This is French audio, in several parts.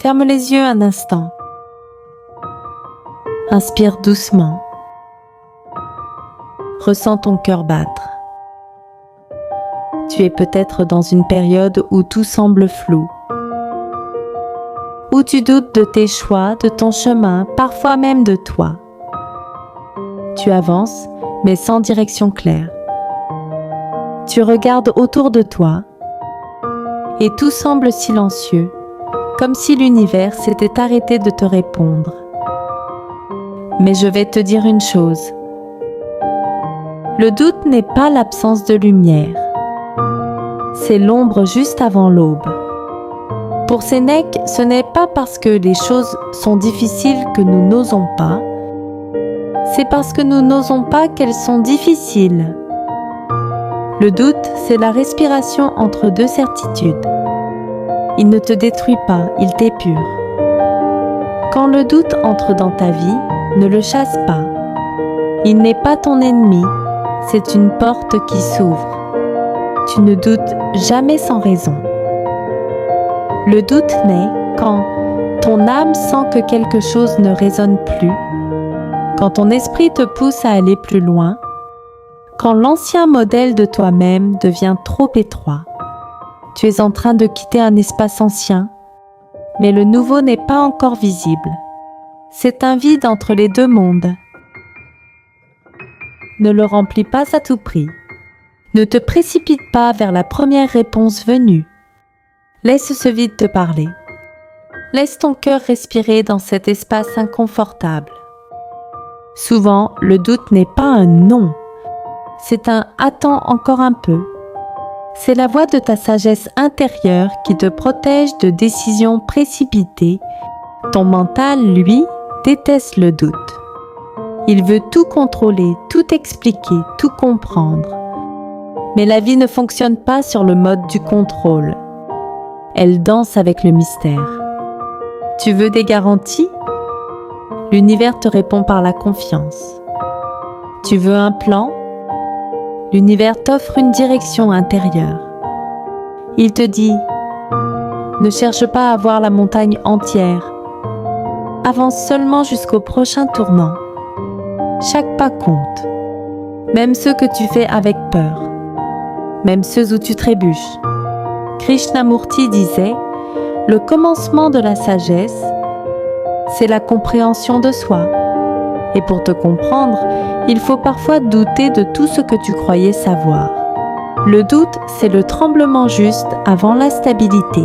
Ferme les yeux un instant. Inspire doucement. Ressens ton cœur battre. Tu es peut-être dans une période où tout semble flou, où tu doutes de tes choix, de ton chemin, parfois même de toi. Tu avances, mais sans direction claire. Tu regardes autour de toi et tout semble silencieux, comme si l'univers s'était arrêté de te répondre. Mais je vais te dire une chose. Le doute n'est pas l'absence de lumière. C'est l'ombre juste avant l'aube. Pour Sénèque, ce n'est pas parce que les choses sont difficiles que nous n'osons pas. C'est parce que nous n'osons pas qu'elles sont difficiles. Le doute, c'est la respiration entre deux certitudes. Il ne te détruit pas, il t'épure. Quand le doute entre dans ta vie, ne le chasse pas. Il n'est pas ton ennemi, c'est une porte qui s'ouvre. Tu ne doutes jamais sans raison. Le doute naît quand ton âme sent que quelque chose ne résonne plus, quand ton esprit te pousse à aller plus loin, quand l'ancien modèle de toi-même devient trop étroit. Tu es en train de quitter un espace ancien, mais le nouveau n'est pas encore visible. C'est un vide entre les deux mondes. Ne le remplis pas à tout prix. Ne te précipite pas vers la première réponse venue. Laisse ce vide te parler. Laisse ton cœur respirer dans cet espace inconfortable. Souvent, le doute n'est pas un non. C'est un « attends encore un peu ». C'est la voix de ta sagesse intérieure qui te protège de décisions précipitées. Ton mental, lui, déteste le doute. Il veut tout contrôler, tout expliquer, tout comprendre. Mais la vie ne fonctionne pas sur le mode du contrôle. Elle danse avec le mystère. Tu veux des garanties? L'univers te répond par la confiance. Tu veux un plan? L'univers t'offre une direction intérieure. Il te dit, ne cherche pas à voir la montagne entière. Avance seulement jusqu'au prochain tournant. Chaque pas compte, même ceux que tu fais avec peur, même ceux où tu trébuches. Krishnamurti disait, le commencement de la sagesse, c'est la compréhension de soi. Et pour te comprendre, il faut parfois douter de tout ce que tu croyais savoir. Le doute, c'est le tremblement juste avant la stabilité.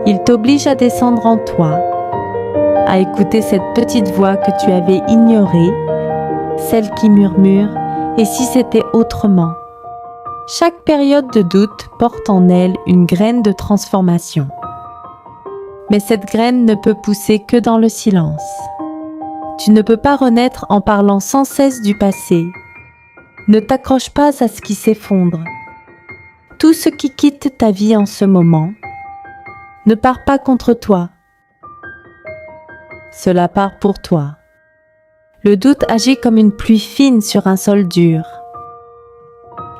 Il t'oblige à descendre en toi, à écouter cette petite voix que tu avais ignorée, celle qui murmure « et si c'était autrement ?» Chaque période de doute porte en elle une graine de transformation. Mais cette graine ne peut pousser que dans le silence. Tu ne peux pas renaître en parlant sans cesse du passé. Ne t'accroche pas à ce qui s'effondre. Tout ce qui quitte ta vie en ce moment ne part pas contre toi. Cela part pour toi. Le doute agit comme une pluie fine sur un sol dur.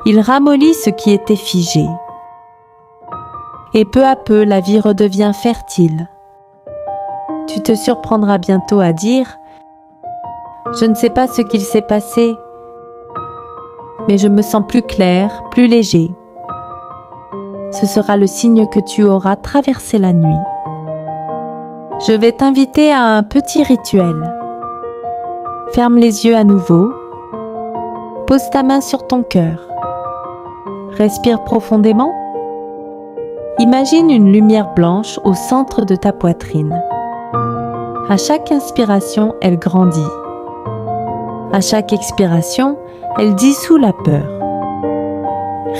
Il ramollit ce qui était figé. Et peu à peu, la vie redevient fertile. Tu te surprendras bientôt à dire « Je ne sais pas ce qu'il s'est passé, mais je me sens plus clair, plus léger. » Ce sera le signe que tu auras traversé la nuit. Je vais t'inviter à un petit rituel. Ferme les yeux à nouveau. Pose ta main sur ton cœur. Respire profondément. Imagine une lumière blanche au centre de ta poitrine. À chaque inspiration, elle grandit. À chaque expiration, elle dissout la peur.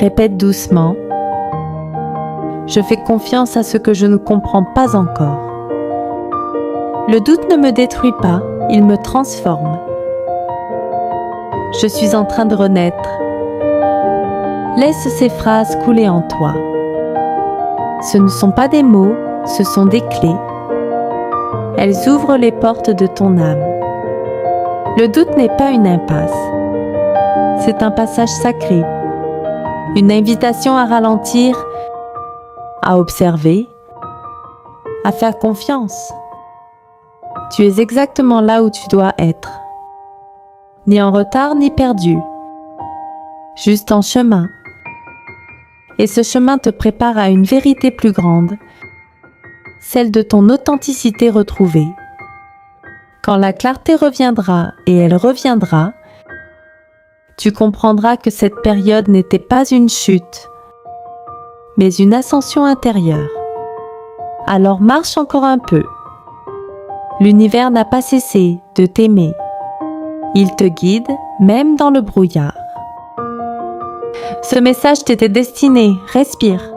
Répète doucement. Je fais confiance à ce que je ne comprends pas encore. Le doute ne me détruit pas, il me transforme. Je suis en train de renaître. Laisse ces phrases couler en toi. Ce ne sont pas des mots, ce sont des clés. Elles ouvrent les portes de ton âme. Le doute n'est pas une impasse. C'est un passage sacré. Une invitation à ralentir, à observer, à faire confiance. Tu es exactement là où tu dois être. Ni en retard ni perdu. Juste en chemin. Et ce chemin te prépare à une vérité plus grande, celle de ton authenticité retrouvée. Quand la clarté reviendra, et elle reviendra, tu comprendras que cette période n'était pas une chute, mais une ascension intérieure. Alors marche encore un peu. L'univers n'a pas cessé de t'aimer. Il te guide, même dans le brouillard. Ce message t'était destiné, respire.